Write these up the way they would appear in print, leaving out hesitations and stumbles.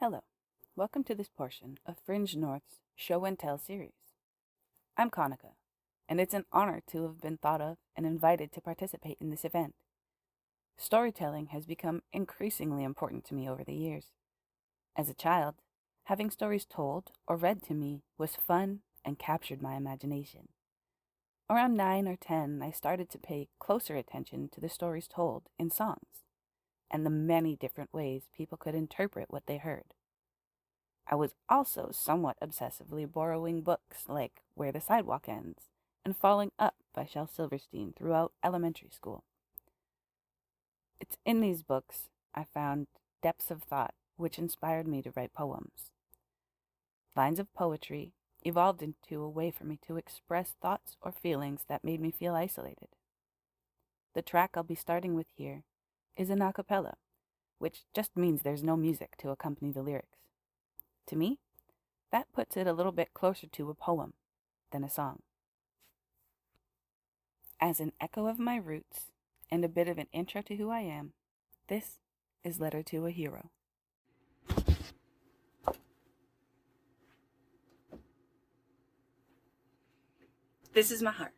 Hello, welcome to this portion of Fringe North's Show and Tell series. I'm Conika, and it's an honor to have been thought of and invited to participate in this event. Storytelling has become increasingly important to me over the years. As a child, having stories told or read to me was fun and captured my imagination. Around 9 or 10, I started to pay closer attention to the stories told in songs and the many different ways people could interpret what they heard. I was also somewhat obsessively borrowing books like Where the Sidewalk Ends and Falling Up by Shel Silverstein throughout elementary school. It's in these books I found depths of thought which inspired me to write poems. Lines of poetry evolved into a way for me to express thoughts or feelings that made me feel isolated. The track I'll be starting with here is an a cappella, which just means there's no music to accompany the lyrics. To me, that puts it a little bit closer to a poem than a song. As an echo of my roots and a bit of an intro to who I am, this is Letter to a Hero. This is my heart,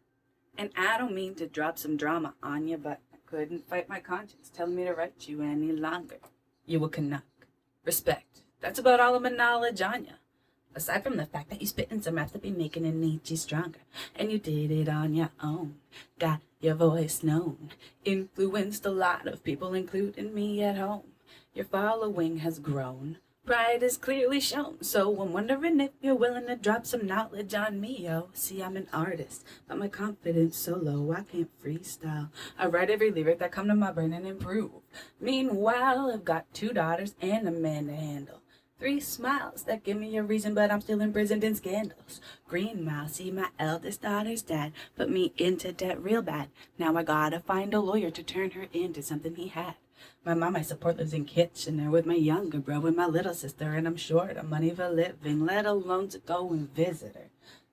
and I don't mean to drop some drama on you, but I couldn't fight my conscience telling me to write you any longer. You a Canuck. Respect. That's about all of my knowledge on you. Aside from the fact that you spit in some raps that be making it need you stronger. And you did it on your own. Got your voice known. Influenced a lot of people, including me at home. Your following has grown. Pride is clearly shown. So I'm wondering if you're willing to drop some knowledge on me, yo. See, I'm an artist, but my confidence so low I can't freestyle. I write every lyric that come to my brain and improve. Meanwhile, I've got 2 daughters and a man to handle. 3 smiles that give me a reason, but I'm still imprisoned in scandals. Green Mile, see my eldest daughter's dad put me into debt real bad. Now I gotta find a lawyer to turn her into something he had. My mom I support lives in Kitchener with my younger bro and my little sister, and I'm short of money for living, let alone to go and visit her.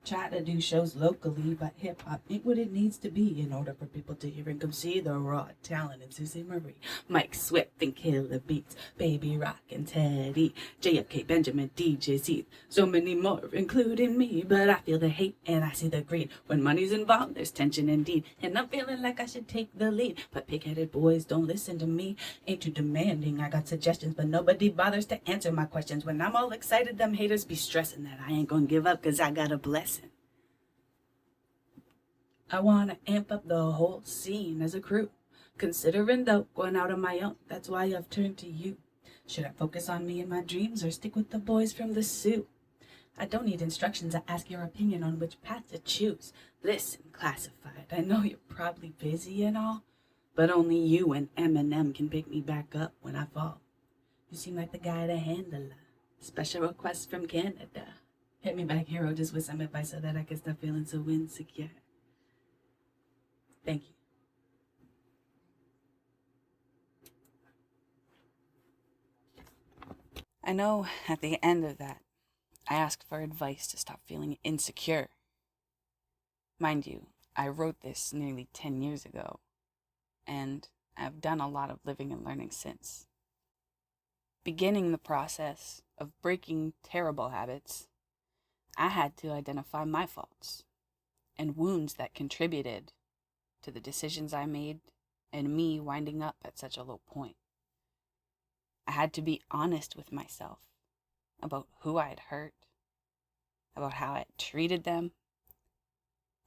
Try to do shows locally, but hip-hop ain't what it needs to be in order for people to hear and come see the raw talent in Susie Marie, Mike Swift and Killer Beats, Baby Rock and Teddy, JFK, Benjamin, DJ Z, so many more, including me, but I feel the hate and I see the greed. When money's involved, there's tension indeed, and I'm feeling like I should take the lead, but pig-headed boys don't listen to me, ain't too demanding. I got suggestions, but nobody bothers to answer my questions. When I'm all excited, them haters be stressing that I ain't gonna give up, cause I got a blessing. I wanna amp up the whole scene as a crew. Considering though going out on my own, that's why I've turned to you. Should I focus on me and my dreams or stick with the boys from the zoo? I don't need instructions, I ask your opinion on which path to choose. Listen, classified, I know you're probably busy and all, but only you and Eminem can pick me back up when I fall. You seem like the guy to handle a special request from Canada. Hit me back, hero, just with some advice so that I can stop feeling so insecure. Thank you. I know at the end of that, I asked for advice to stop feeling insecure. Mind you, I wrote this nearly 10 years ago, and I've done a lot of living and learning since. Beginning the process of breaking terrible habits, I had to identify my faults and wounds that contributed to the decisions I made and me winding up at such a low point. I had to be honest with myself about who I had hurt, about how I had treated them,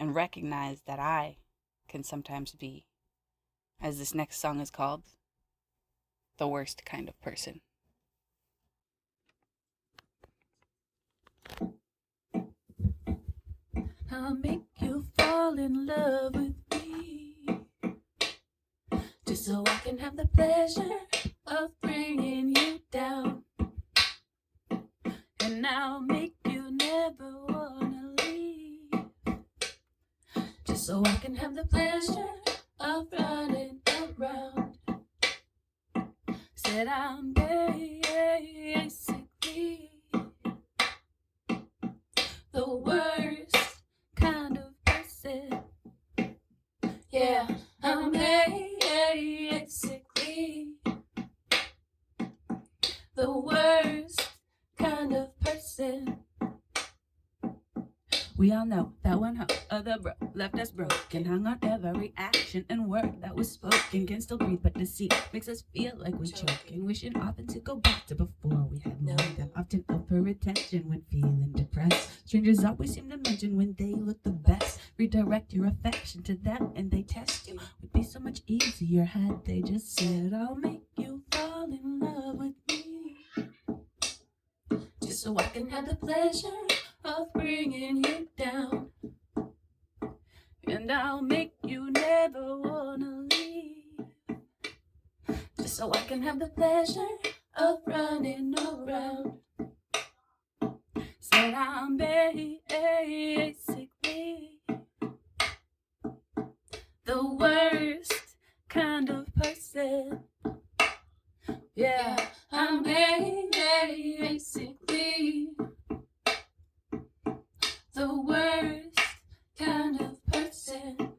and recognize that I can sometimes be, as this next song is called, the worst kind of person. I'll make you fall in love with me, just so I can have the pleasure of bringing you down. And I'll make you never wanna leave, just so I can have the pleasure of running around. Said I'm basically the worst kind of person. Yeah, I'm basically the worst person. We all know that one hoe of the bro left us broken, hung on every action and word that was spoken. Can still breathe, but deceit makes us feel like we're choking. Wishing often to go back to before we had more than often up for attention when feeling depressed. Strangers always seem to mention when they look the best. Redirect your affection to them and they test you. Would be so much easier had they just said, I'll make you fall in love with me, just so I can have the pleasure of bringing you down, and I'll make you never wanna leave, just so I can have the pleasure of running around. Said I'm basically the worst kind of person. Yeah, I'm basically the worst kind of person.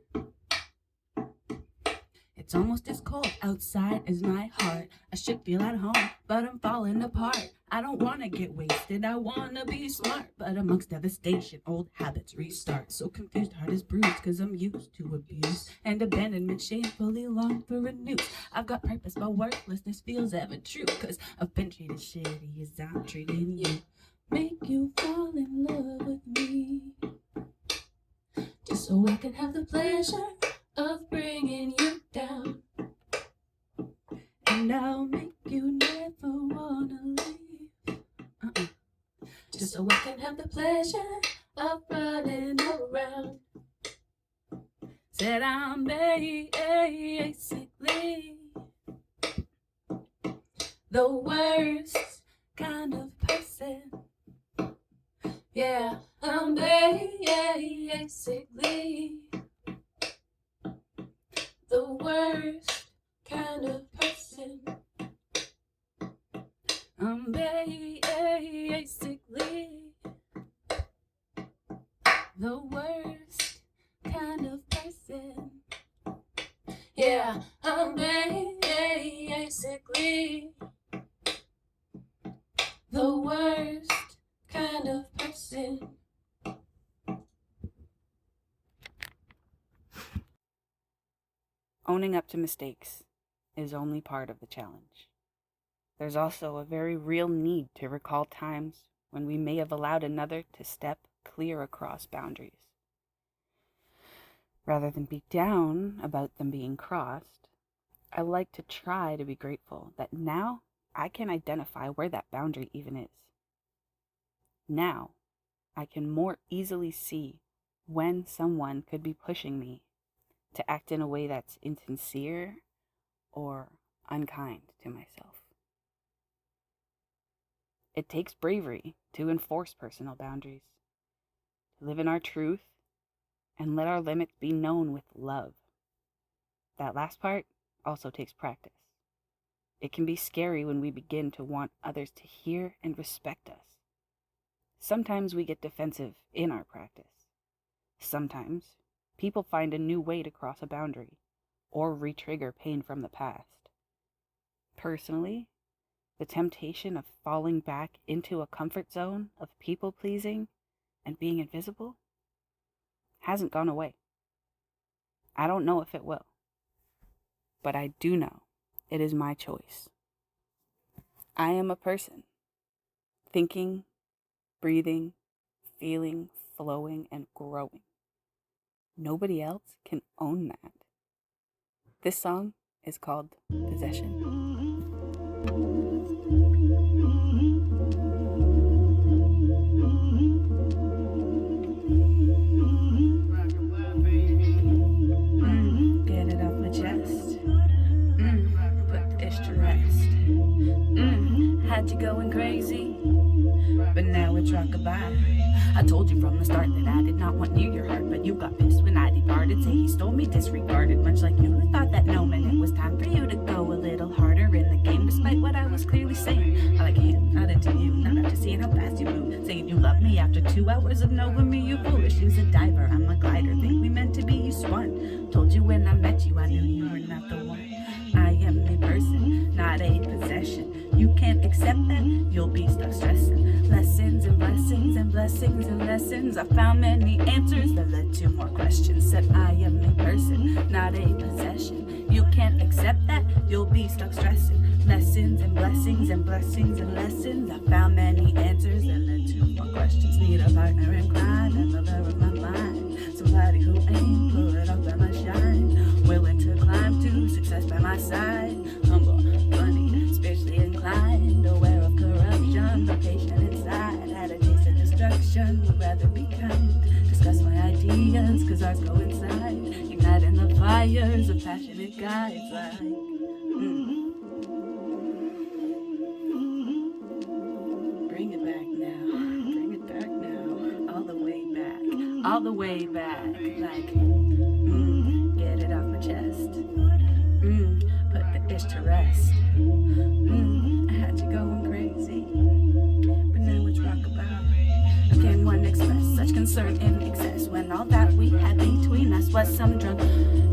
It's almost as cold outside as my heart. I should feel at home, but I'm falling apart. I don't wanna get wasted, I wanna be smart, but amongst devastation, old habits restart. So confused, heart is bruised, cause I'm used to abuse and abandonment, shamefully long for a noose. I've got purpose, but worthlessness feels ever true, cause I've been treated shitty as I'm treating you. Make you fall in love with me, just so I can have the pleasure of bringing you down, and I'll make you never wanna leave, just so I can have the pleasure of running around. Said I'm basically the worst kind of person. Yeah, I'm basically the worst kind of person. I'm basically the worst kind of person. Yeah, I'm basically the worst kind of person. Owning up to mistakes is only part of the challenge. There's also a very real need to recall times when we may have allowed another to step clear across boundaries. Rather than be down about them being crossed, I like to try to be grateful that now I can identify where that boundary even is. Now I can more easily see when someone could be pushing me to act in a way that's insincere or unkind to myself. It takes bravery to enforce personal boundaries, to live in our truth, and let our limits be known with love. That last part also takes practice. It can be scary when we begin to want others to hear and respect us. Sometimes we get defensive in our practice. Sometimes people find a new way to cross a boundary or re-trigger pain from the past. Personally, the temptation of falling back into a comfort zone of people-pleasing and being invisible hasn't gone away. I don't know if it will, but I do know it is my choice. I am a person, thinking, breathing, feeling, flowing, and growing. Nobody else can own that. This song is called Possession. Get it off my chest. Put this to rest. Had you going crazy, but now it's rockabye. I told you from the start that I did not want near your heart, but you got pissed when I departed. Say he stole me, disregarded, much like you who thought that no man, it was time for you to go a little harder in the game, despite what I was clearly saying. I like him, not into you, not after seeing how fast you move. Saying you love me after 2 hours of knowing me, you foolish. You's a diver, I'm a glider. Think we meant to be, you spun. Told you when I met you, I knew you were not the one. I am a person, not a possession. You can't accept that, you'll be stuck stressing. Lessons and blessings and blessings and lessons. I found many answers that led to more questions. Said I am a person, not a possession. You can't accept that, you'll be stuck stressing. Lessons and blessings and blessings and lessons. I found many answers that led to more questions. Need a partner in crime, and lover of my mind. Somebody who ain't put up by my shine. Willing to climb to success by my side. Humble, funny, spiritually inclined. Aware of corruption, but patient inside. Had a taste of destruction, would rather be kind. Discuss my ideas, cause ours coincide. Igniting the fires of passionate guides like Bring it back now, all the way back, like, get it off my chest, put the ish to rest, I had you going crazy, but now it's rockabye. How can one express such concern in excess when all that we had between us was some drug?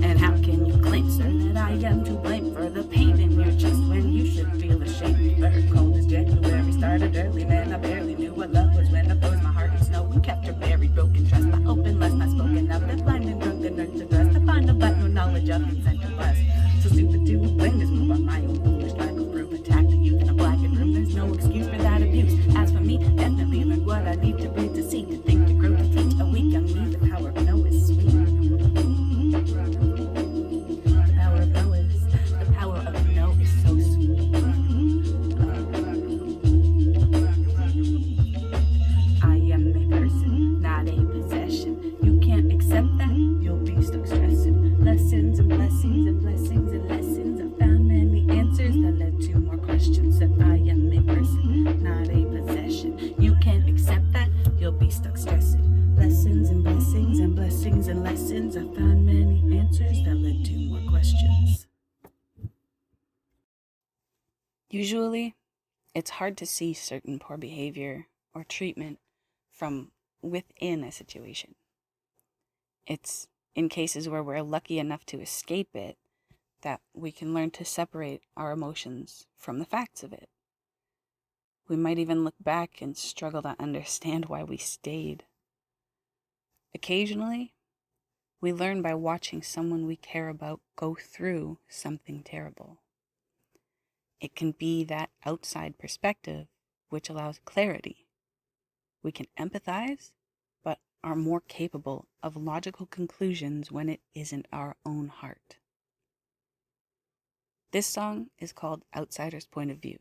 And how can you claim, sir, that I am to blame for the pain in your chest when you should feel ashamed? Very cold as January, started early, man, I barely knew what love was when I froze my heart in snow and kept her buried, broken trust, my open lust, not spoken of, been blind and drunk and nerd to dust, to find a but no knowledge of consent to bust. So stupid to blame this move on my own foolish lack of proof, attack the youth in a blackened room, there's no excuse for that abuse. As for me, definitely learned what I need to read, to see, to think, to grow, to teach a weak young me. The power of no is sweet. The power of no is so sweet. I am a person, not a possession. You can't accept that, you'll be stuck stressing. Lessons and blessings and blessings and lessons. I found many answers that led to more questions. Said I am a person, not a possession. You can't accept that, you'll be stuck stressing. Lessons and blessings and blessings and lessons. I found many answers that led to more questions. Usually, it's hard to see certain poor behavior or treatment from within a situation. It's in cases where we're lucky enough to escape it that we can learn to separate our emotions from the facts of it. We might even look back and struggle to understand why we stayed. Occasionally, we learn by watching someone we care about go through something terrible. It can be that outside perspective which allows clarity. We can empathize, but are more capable of logical conclusions when it isn't our own heart. This song is called Outsider's Point of View,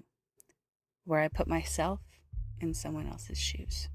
where I put myself in someone else's shoes.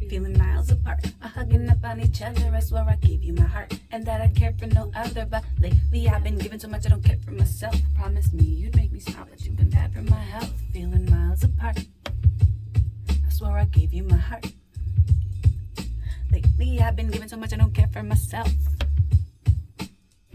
Feeling miles apart, hugging up on each other. I swear I gave you my heart, and that I'd care for no other. But lately I've been giving so much I don't care for myself. Promise me you'd make me smile, but you've been bad for my health. Feeling miles apart, I swear I gave you my heart. Lately I've been giving so much I don't care for myself.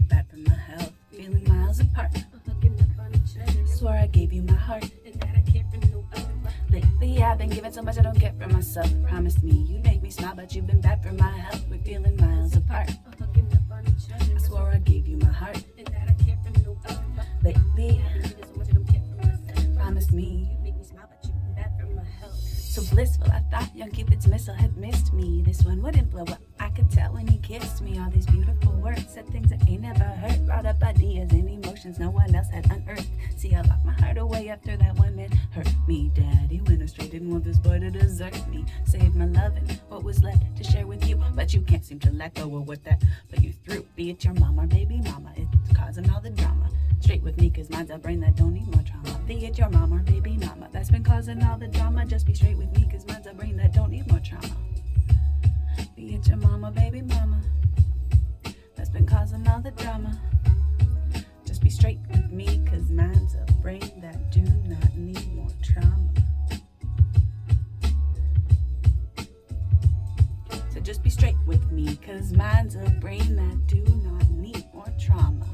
Bad for my health. Feeling miles apart, hugging up on each other. I swear I gave you my heart, and that I care for no other. Lately I've been giving so much I don't get for myself. Promised me you'd make me smile, but you've been bad for my health. We're feeling miles apart, hooking up on each other. I swore I gave you my heart, and that I care for no other. Lately I've been giving so much I don't get for myself. Promised me you'd make me smile, but you've been bad for my health. So blissful, I thought young Cupid's missile had missed me. This one wouldn't blow up, I could tell when he kissed me. All these beautiful words said things I ain't never heard. Brought up ideas and emotions no one else had unearthed. See, I locked my heart away after that one man hurt me. Daddy went astray, didn't want this boy to desert me. Saved my love and what was left to share with you. But you can't seem to let go of what that put you through. Be it your mama or baby mama, it's causing all the drama. Straight with me, cause mine's a brain that don't need more trauma. Be it your mama or baby mama, that's been causing all the drama. Just be straight with me, cause mine's a brain that don't need more trauma. Be it your mama, baby mama, that's been causing all the drama. Just be straight with me, cause mine's a brain that do not need more trauma. So just be straight with me, cause mine's a brain that do not need more trauma.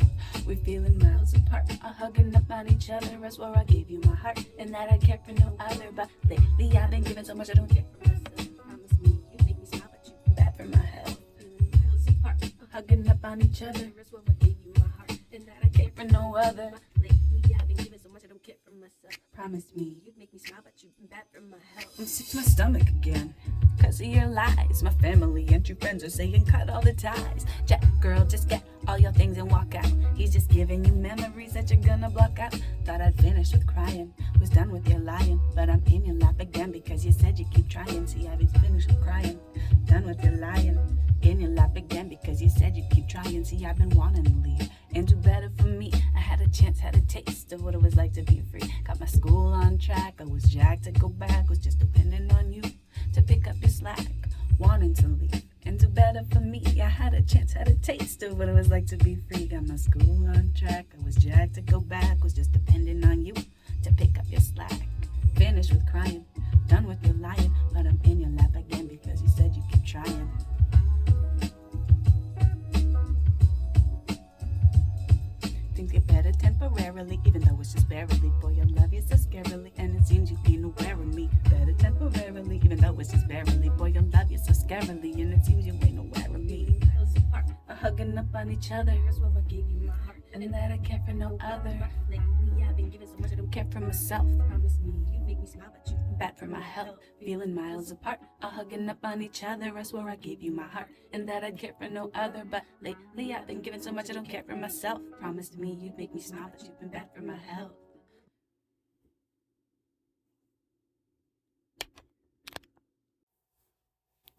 We're feeling miles apart, hugging up on each other. I swore I gave you my heart and that I'd care for no other. But lately I've been giving so much I don't care for myself. Promise me you make me smile, but you bad for my health. Miles apart, hugging up on each other. I swore I gave you my heart and that I'd care for no other. But lately I've been giving so much I don't care for myself. Promise me you'd make me smile, but you bad for my health. I'm sick to my stomach again. Cause of your lies, my family and your friends are saying cut all the ties. Jack girl, just get all your things and walk out. He's just giving you memories that you're gonna block out. Thought I'd finish with crying, was done with your lying. But I'm in your lap again because you said you keep trying. See, I've been finished with crying, done with your lying. In your lap again because you said you'd keep trying. See, I've been wanting to leave and do better for me. I had a chance, had a taste of what it was like to be free. Got my school on track, I was jacked to go back. Was just depending on you to pick up your slack, wanting to leave and do better for me. I had a chance, had a taste of what it was like to be free. Got my school on track, I was jacked to go back. Was just depending on you to pick up your slack. Finished with crying, done with your lying. But I'm in your lap again because you said you keep trying. Things get better temporarily, even though it's just barely. Boy, I love you so scarily, and it seems you ain't aware of me. Better temporarily, even though it's just barely. Boy, I love you so scarily, and it seems you ain't aware of me. Miles apart, hugging up on each other. Here's what I gave you my heart, and that I care for no other. Lately, I've been giving so much I don't care for myself. Promise me you make me smile, but you bad for my health. Feeling miles apart, hugging up on each other. I swore I gave you my heart, and that I'd care for no other. But lately, I've been giving so much I don't care for myself. Promised me you'd make me smile, but you've been bad for my health.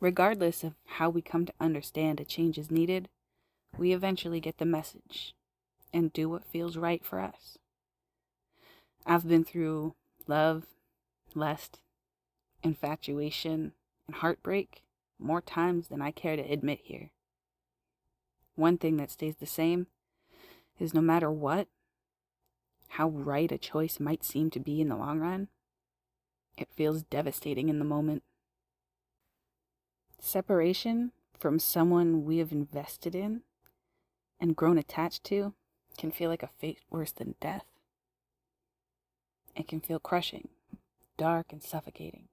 Regardless of how we come to understand a change is needed, we eventually get the message and do what feels right for us. I've been through love, lust, infatuation, and heartbreak more times than I care to admit here. One thing that stays the same is no matter what, how right a choice might seem to be in the long run, it feels devastating in the moment. Separation from someone we have invested in and grown attached to can feel like a fate worse than death. It can feel crushing, dark and suffocating,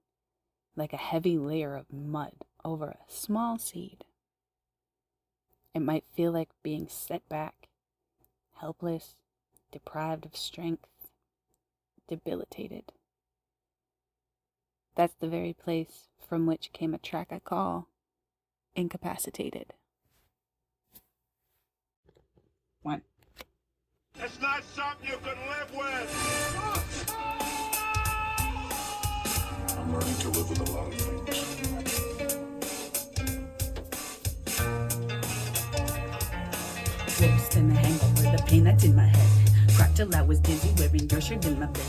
like a heavy layer of mud over a small seed. It might feel like being set back, helpless, deprived of strength, debilitated. That's the very place from which came a track I call Incapacitated. 1. It's not something you can live with. I'm learning to live with a lot of things. Worse than a hangover, the pain that's in my head. Cried till I was dizzy, wearing your shirt in my bed.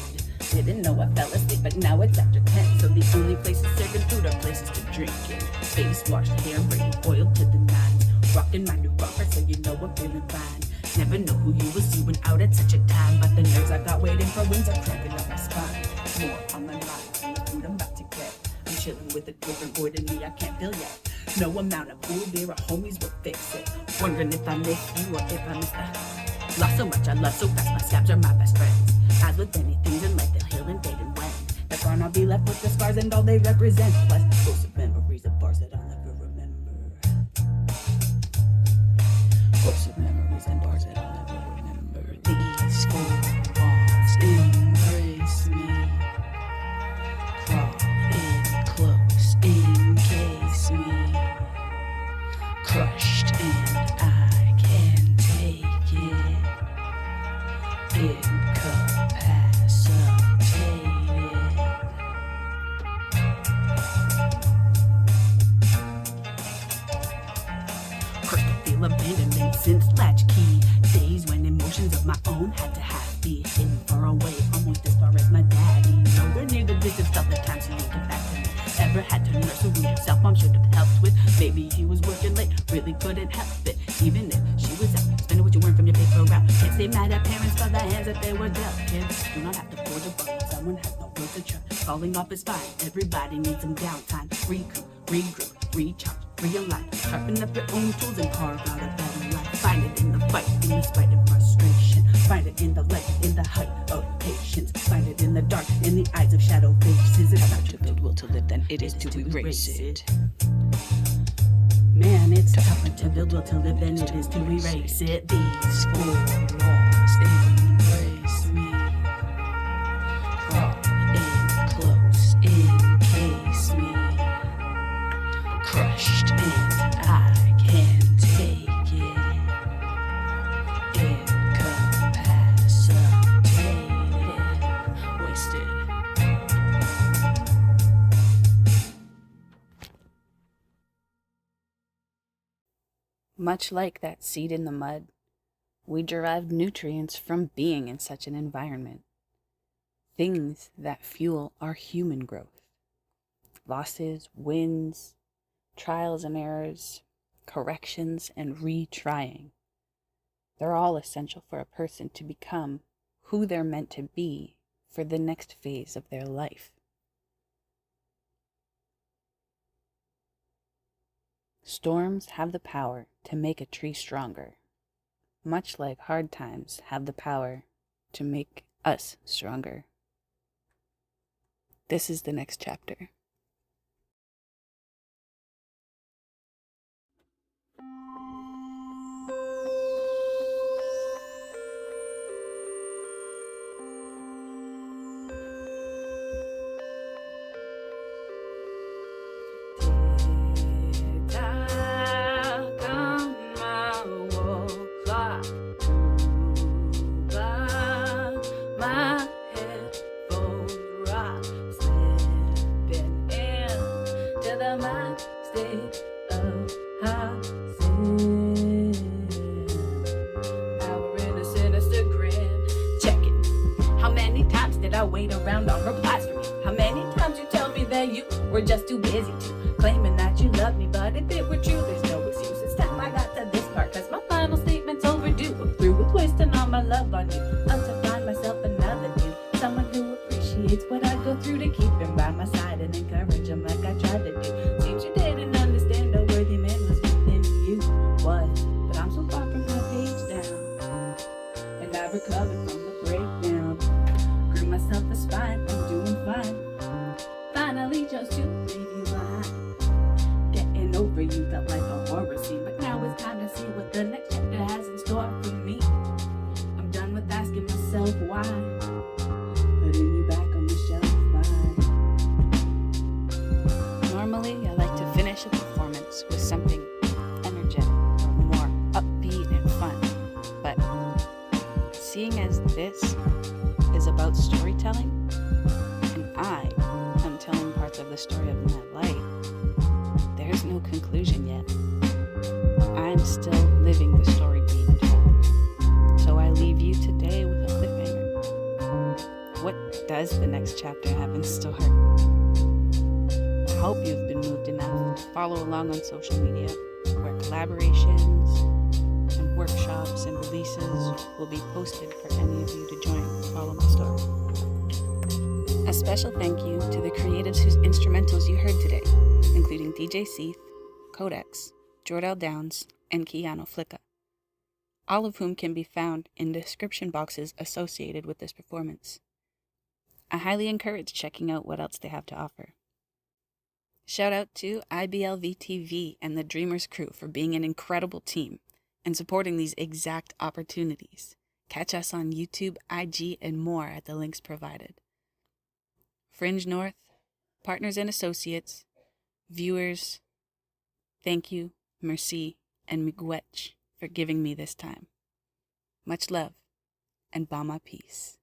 Didn't know I fell asleep, but now it's after 10. So the only places serving food are places to drink in. Face washed, hair braided, oiled to the nines. Rocking my new rocker, so you know I'm feeling fine. Never know who you will see when out at such a time. But the nerves I got waiting for wings are cramping up my spine. More on my mind than the food I'm about to get. I'm chilling with a different boy than me, I can't feel yet. No amount of food, beer, or homies will fix it. Wondering if I miss you or if I miss the lost so much, I love so fast, my scabs are my best friends. As with many things in life, they'll heal and fade and when they're gone, I'll be left with the scars and all they represent. Plus, ghosts of memories of bars that I'll never remember. Ghosts of memories and bars that I'll never remember. These four walls embrace me. Crawl in close, encase me. Crushed and I can take it. Abandonment since latchkey days when emotions of my own had to have be hidden far away, almost as far as my daddy. Nowhere near the distance of the times he ain't get back to me. Ever had to nurse a wound himself, mom should have helped with. Maybe he was working late, really couldn't help it. Even if she was out, spending what you earned from your paper route. Can't stay mad at parents for the hands that they were dealt. Kids do not have to forge a bond, someone has no will to try. Falling off is fine, everybody needs some downtime. Recoup, regroup, recharge, realign. Sharpen up your own tools and carve out a better life. Find it in the fight, in the spite of frustration. Find it in the light, in the height of patience. Find it in the dark, in the eyes of shadow faces. It's not to build will to live than it is to erase it. Man, it's tougher to build will to live than it is to erase it. These four walls embrace me. Crawl in close, encase me. Crushed and I can't take it. Incapacitated, wasted. Much like that seed in the mud, we derived nutrients from being in such an environment. Things that fuel our human growth. Losses, wins, trials and errors, corrections and retrying. They're all essential for a person to become who they're meant to be for the next phase of their life. Storms have the power to make a tree stronger, much like hard times have the power to make us stronger. This is the next chapter. Wait around on replies from you. How many times you tell me that you were just too busy to claiming that you love me, but if it were true, there's no excuse. It's time I got to this part, cause my final statement's overdue. I'm through with wasting all my love on you. Up to find myself another dude, someone who appreciates what I go through to keep him by my side and encourage him like I tried to do. Seems you didn't understand a worthy man was within you. What? But I'm so far from my page down, and I've recovered from the breakdown. Myself a spine, I'm doing fine. Finally chose to leave you behind. Getting over you felt like a horror scene, but now it's time to see what the next chapter has in store for me. I'm done with asking myself why, putting you back on the shelf. Bye. Normally, I like to finish a performance with something energetic or more upbeat and fun, but seeing as this is about storytelling, and I am telling parts of the story of my life, there's no conclusion yet. I'm still living the story being told. So I leave you today with a cliffhanger. What does the next chapter have in store? I hope you've been moved enough to follow along on social media, where collaborations and workshops and releases will be posted for any of you to join and follow my story. A special thank you to the creatives whose instrumentals you heard today, including DJ Seath, Codex, Jordell Downs, and Keanu Flicka, all of whom can be found in description boxes associated with this performance. I highly encourage checking out what else they have to offer. Shout out to IBLV-TV and the Dreamers crew for being an incredible team and supporting these exact opportunities. Catch us on YouTube, IG, and more at the links provided. Fringe North, partners and associates, viewers, thank you, merci, and miigwech for giving me this time. Much love, and Bama peace.